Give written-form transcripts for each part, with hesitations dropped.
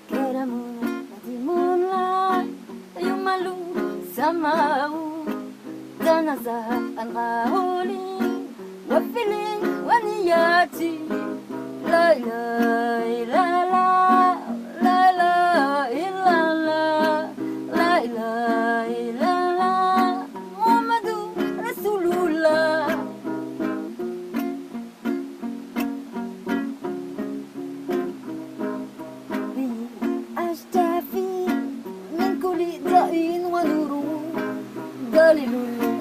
Keramun di moonlight yung malu sa mau Danazah ang kahuling wapiling waniyati La la la la la la illa la la la illa la Muhammadu Rasulullah أشتافي من كل داء ونور دليل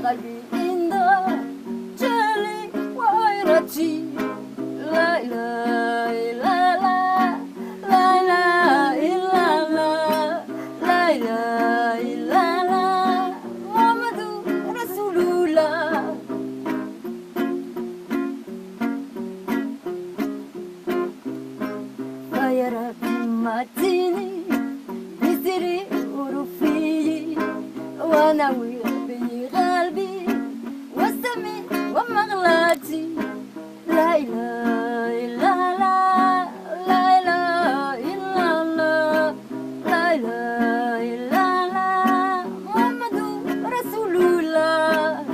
قلبي عند جلي وغيرتي لا إله إلا الله لا إله إلا الله لا إله إلا الله محمد رسول الله يا ربي ماتيني بسري ورفيي وناوي بقلبي وسمي ومغلاتي لا إله إلا الله لا إله إلا الله لا إله إلا الله محمد رسول الله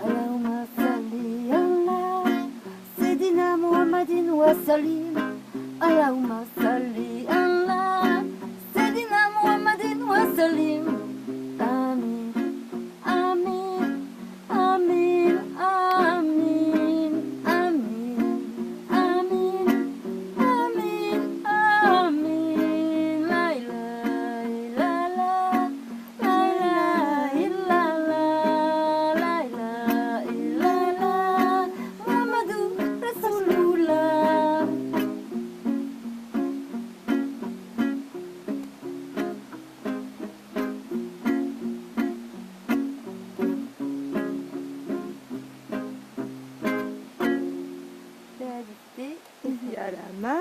اللهم صل على سيدنا محمد وسلم اللهم صل على سيدنا محمد وسلم آمين آمين آمين آمين آمين آمين آمين آمين لا إله إلا الله لا إله إلا الله لا إله إلا الله محمد رسول الله Ya Rama.